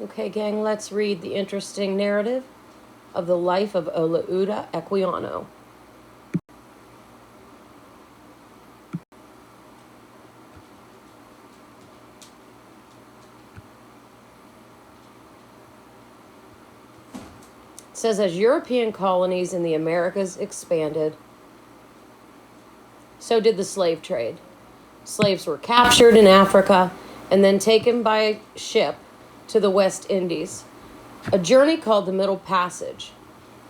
Okay, gang, let's read the interesting narrative of the life of Olaudah Equiano. It says, as European colonies in the Americas expanded, so did the slave trade. Slaves were captured in Africa and then taken by ship to the West Indies, a journey called the Middle Passage.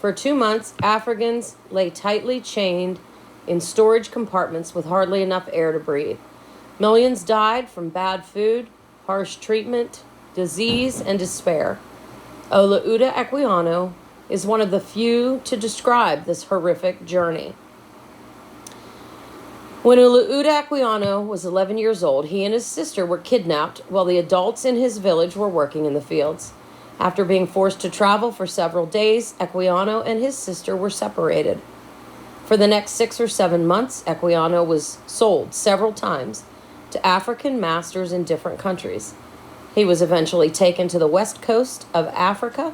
For 2 months, Africans lay tightly chained in storage compartments with hardly enough air to breathe. Millions died from bad food, harsh treatment, disease, and despair. Olaudah Equiano is one of the few to describe this horrific journey. When Olaudah Equiano was 11 years old, he and his sister were kidnapped while the adults in his village were working in the fields. After being forced to travel for several days, Equiano and his sister were separated. For the next 6 or 7 months, Equiano was sold several times to African masters in different countries. He was eventually taken to the west coast of Africa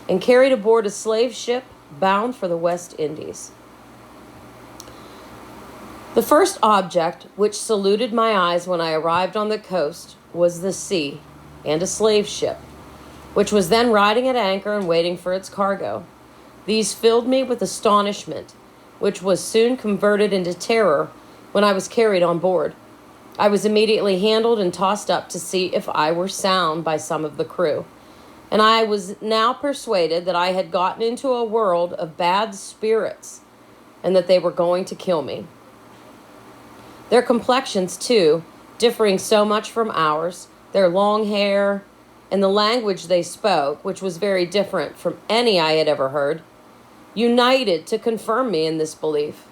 and carried aboard a slave ship bound for the West Indies. The first object which saluted my eyes when I arrived on the coast was the sea and a slave ship, which was then riding at anchor and waiting for its cargo. These filled me with astonishment, which was soon converted into terror when I was carried on board. I was immediately handled and tossed up to see if I were sound by some of the crew, and I was now persuaded that I had gotten into a world of bad spirits and that they were going to kill me. Their complexions, too, differing so much from ours, their long hair, and the language they spoke, which was very different from any I had ever heard, united to confirm me in this belief.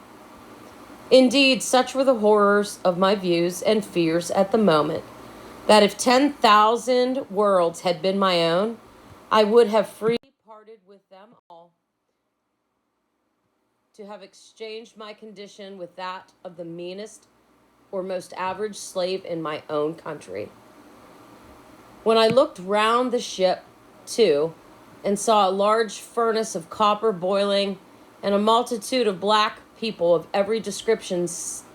Indeed, such were the horrors of my views and fears at the moment, that if 10,000 worlds had been my own, I would have freely parted with them all, to have exchanged my condition with that of the meanest or most average slave in my own country. When I looked round the ship, too, and saw a large furnace of copper boiling and a multitude of black people of every description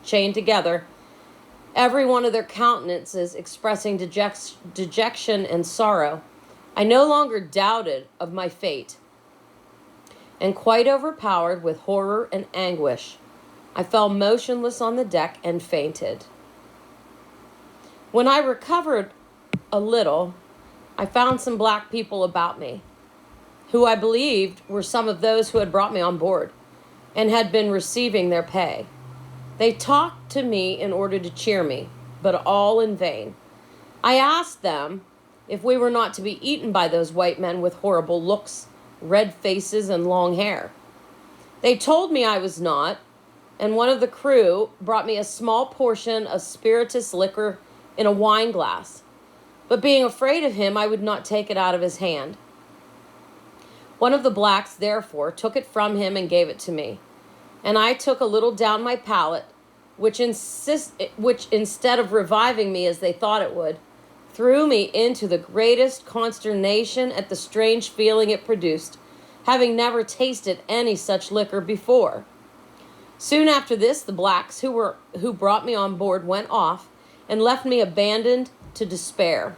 chained together, every one of their countenances expressing dejection and sorrow, I no longer doubted of my fate, and quite overpowered with horror and anguish, I fell motionless on the deck and fainted. When I recovered a little, I found some black people about me, who I believed were some of those who had brought me on board and had been receiving their pay. They talked to me in order to cheer me, but all in vain. I asked them if we were not to be eaten by those white men with horrible looks, red faces, and long hair. They told me I was not, and one of the crew brought me a small portion of spirituous liquor in a wine glass. But being afraid of him, I would not take it out of his hand. One of the blacks, therefore, took it from him and gave it to me. And I took a little down my palate, which instead of reviving me as they thought it would, threw me into the greatest consternation at the strange feeling it produced, having never tasted any such liquor before. Soon after this, the blacks who brought me on board went off and left me abandoned to despair.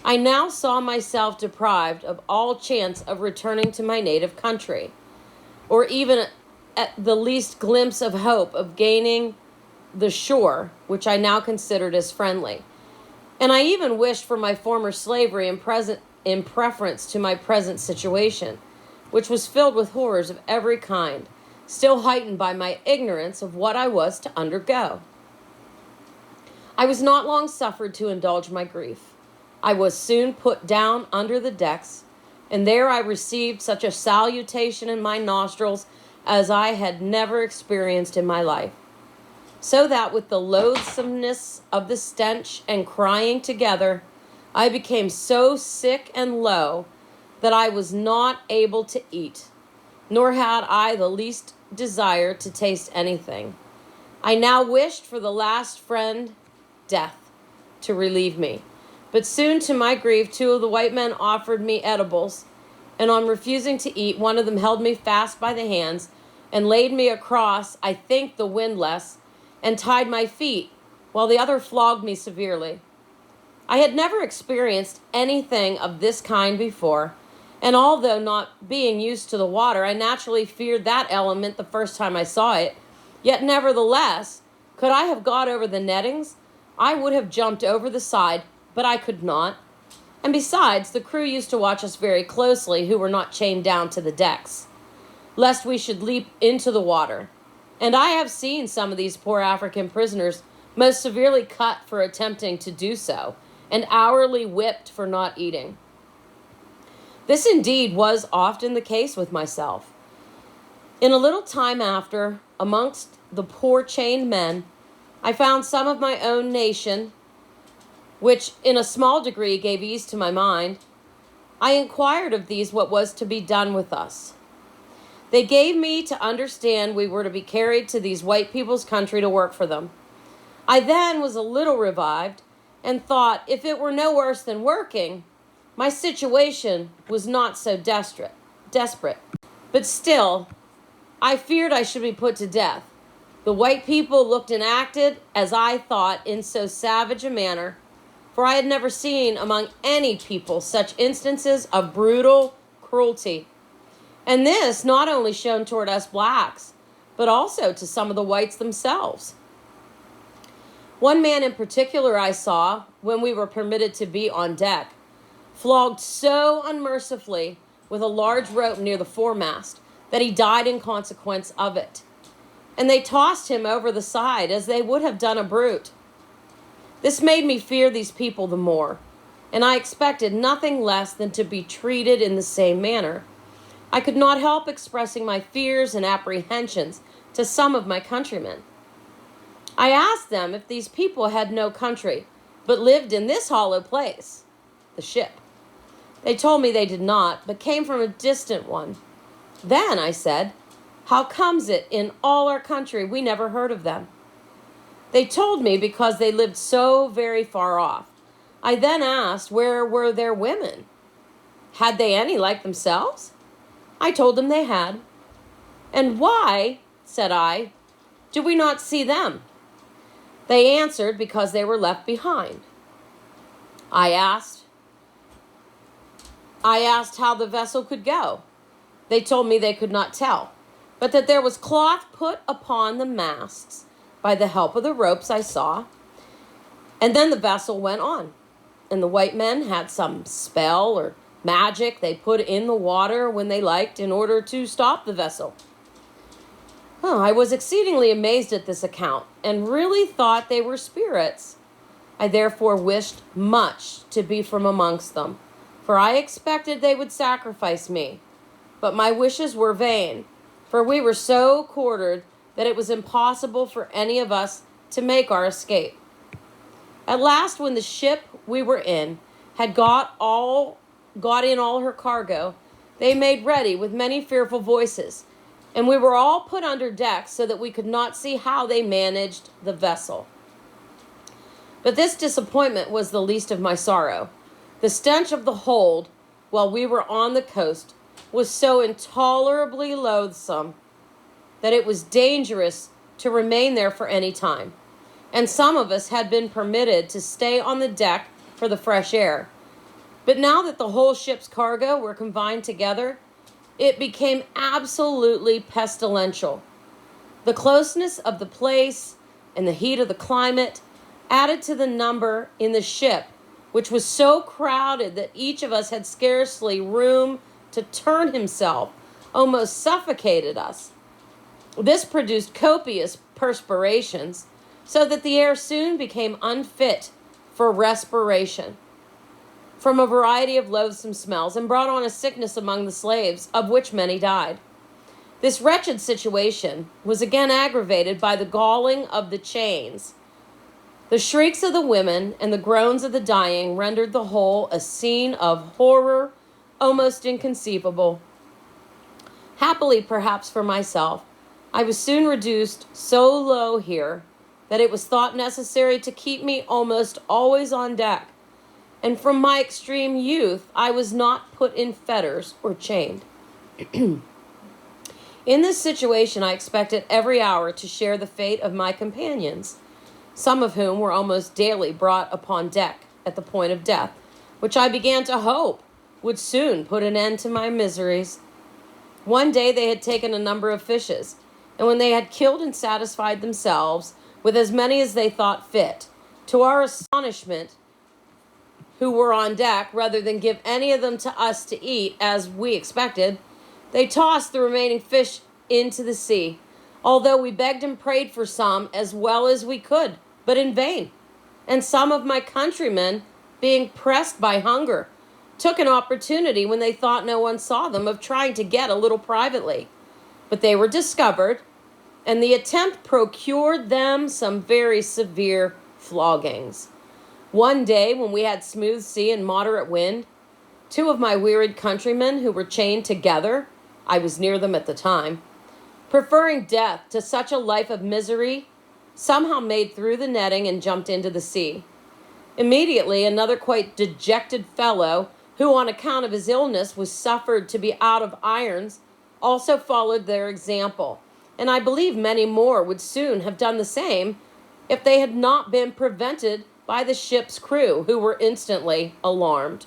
I now saw myself deprived of all chance of returning to my native country, or even at the least glimpse of hope of gaining the shore, which I now considered as friendly. And I even wished for my former slavery in preference to my present situation, which was filled with horrors of every kind, still heightened by my ignorance of what I was to undergo. I was not long suffered to indulge my grief. I was soon put down under the decks, and there I received such a salutation in my nostrils as I had never experienced in my life. So that with the loathsomeness of the stench and crying together, I became so sick and low that I was not able to eat, nor had I the least desire to taste anything. I now wished for the last friend, death, to relieve me. But soon, to my grief, two of the white men offered me edibles, and on refusing to eat, one of them held me fast by the hands and laid me across, I think, the windlass, and tied my feet, while the other flogged me severely. I had never experienced anything of this kind before, and although not being used to the water, I naturally feared that element the first time I saw it. Yet nevertheless, could I have got over the nettings, I would have jumped over the side, but I could not. And besides, the crew used to watch us very closely who were not chained down to the decks, lest we should leap into the water. And I have seen some of these poor African prisoners most severely cut for attempting to do so, and hourly whipped for not eating. This indeed was often the case with myself. In a little time after, amongst the poor chained men, I found some of my own nation, which in a small degree gave ease to my mind. I inquired of these what was to be done with us. They gave me to understand we were to be carried to these white people's country to work for them. I then was a little revived and thought if it were no worse than working, my situation was not so desperate. But still, I feared I should be put to death. The white people looked and acted, as I thought, in so savage a manner, for I had never seen among any people such instances of brutal cruelty. And this not only shown toward us blacks, but also to some of the whites themselves. One man in particular I saw, when we were permitted to be on deck, flogged so unmercifully with a large rope near the foremast that he died in consequence of it. And they tossed him over the side as they would have done a brute. This made me fear these people the more, and I expected nothing less than to be treated in the same manner. I could not help expressing my fears and apprehensions to some of my countrymen. I asked them if these people had no country, but lived in this hollow place, the ship. They told me they did not, but came from a distant one. Then I said, how comes it in all our country we never heard of them? They told me because they lived so very far off. I then asked where were their women? Had they any like themselves? I told them they had. And why, said I, do we not see them? They answered because they were left behind. I asked how the vessel could go. They told me they could not tell, but that there was cloth put upon the masts by the help of the ropes I saw, and then the vessel went on, and the white men had some spell or magic they put in the water when they liked in order to stop the vessel. I was exceedingly amazed at this account, and really thought they were spirits. I therefore wished much to be from amongst them, for I expected they would sacrifice me. But my wishes were vain, for we were so quartered that it was impossible for any of us to make our escape. At last, when the ship we were in had got in all her cargo, they made ready with many fearful voices, and we were all put under deck so that we could not see how they managed the vessel. But this disappointment was the least of my sorrow. The stench of the hold, while we were on the coast, was so intolerably loathsome that it was dangerous to remain there for any time, and some of us had been permitted to stay on the deck for the fresh air. But now that the whole ship's cargo were confined together, it became absolutely pestilential. The closeness of the place and the heat of the climate added to the number in the ship, which was so crowded that each of us had scarcely room to turn himself, almost suffocated us. This produced copious perspirations, so that the air soon became unfit for respiration from a variety of loathsome smells, and brought on a sickness among the slaves, of which many died. This wretched situation was again aggravated by the galling of the chains. The shrieks of the women and the groans of the dying rendered the whole a scene of horror almost inconceivable. Happily, perhaps for myself, I was soon reduced so low here that it was thought necessary to keep me almost always on deck, and from my extreme youth I was not put in fetters or chained. In this situation, I expected every hour to share the fate of my companions, some of whom were almost daily brought upon deck at the point of death, which I began to hope would soon put an end to my miseries. One day they had taken a number of fishes, and when they had killed and satisfied themselves with as many as they thought fit, to our astonishment, who were on deck, rather than give any of them to us to eat, as we expected, they tossed the remaining fish into the sea, although we begged and prayed for some as well as we could, but in vain. And some of my countrymen, being pressed by hunger, took an opportunity when they thought no one saw them of trying to get a little privately. But they were discovered, and the attempt procured them some very severe floggings. One day, when we had smooth sea and moderate wind, 2 of my wearied countrymen who were chained together, I was near them at the time, preferring death to such a life of misery, somehow made through the netting and jumped into the sea. Immediately, another quite dejected fellow, who on account of his illness was suffered to be out of irons, also followed their example, and I believe many more would soon have done the same if they had not been prevented by the ship's crew, who were instantly alarmed.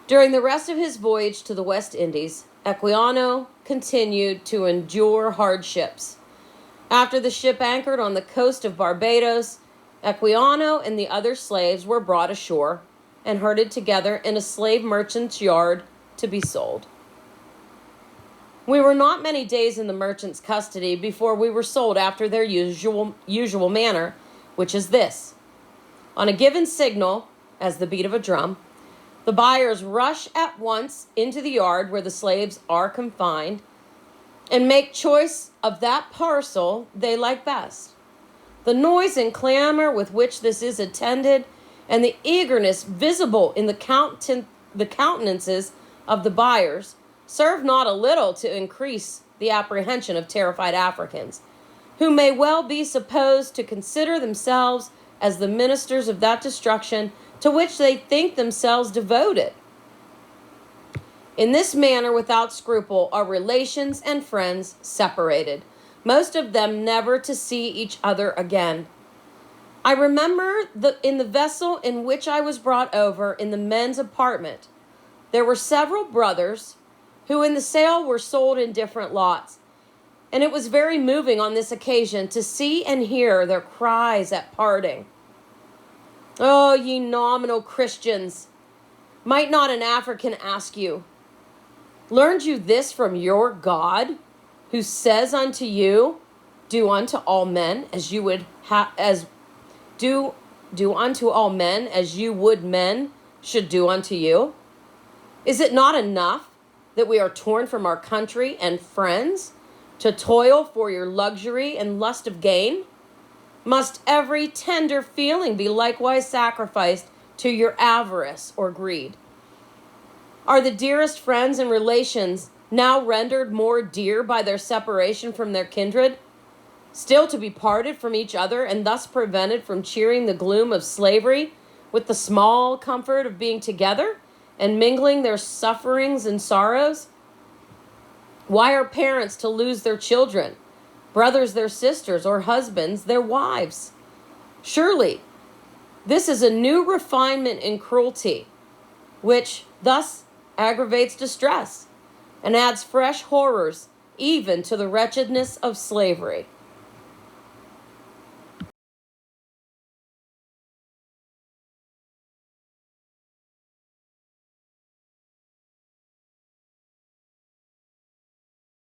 During the rest of his voyage to the West Indies, Equiano continued to endure hardships. After the ship anchored on the coast of Barbados, Equiano and the other slaves were brought ashore and herded together in a slave merchant's yard to be sold. We were not many days in the merchant's custody before we were sold after their usual manner, which is this. On a given signal, as the beat of a drum, the buyers rush at once into the yard where the slaves are confined and make choice of that parcel they like best. The noise and clamor with which this is attended, and the eagerness visible in the countenances of the buyers, serve not a little to increase the apprehension of terrified Africans, who may well be supposed to consider themselves as the ministers of that destruction to which they think themselves devoted. In this manner, without scruple, are relations and friends separated, most of them never to see each other again. I remember in the vessel in which I was brought over, in the men's apartment, there were several brothers who in the sale were sold in different lots, and it was very moving on this occasion to see and hear their cries at parting. Oh, ye nominal Christians, might not an African ask you, learned you this from your God, who says unto you, do unto all men as you would do unto all men as you would men should do unto you? Is it not enough that we are torn from our country and friends to toil for your luxury and lust of gain? Must every tender feeling be likewise sacrificed to your avarice or greed? Are the dearest friends and relations now rendered more dear by their separation from their kindred, still to be parted from each other and thus prevented from cheering the gloom of slavery with the small comfort of being together and mingling their sufferings and sorrows? Why are parents to lose their children, brothers their sisters, or husbands their wives? Surely, this is a new refinement in cruelty, which thus aggravates distress and adds fresh horrors even to the wretchedness of slavery.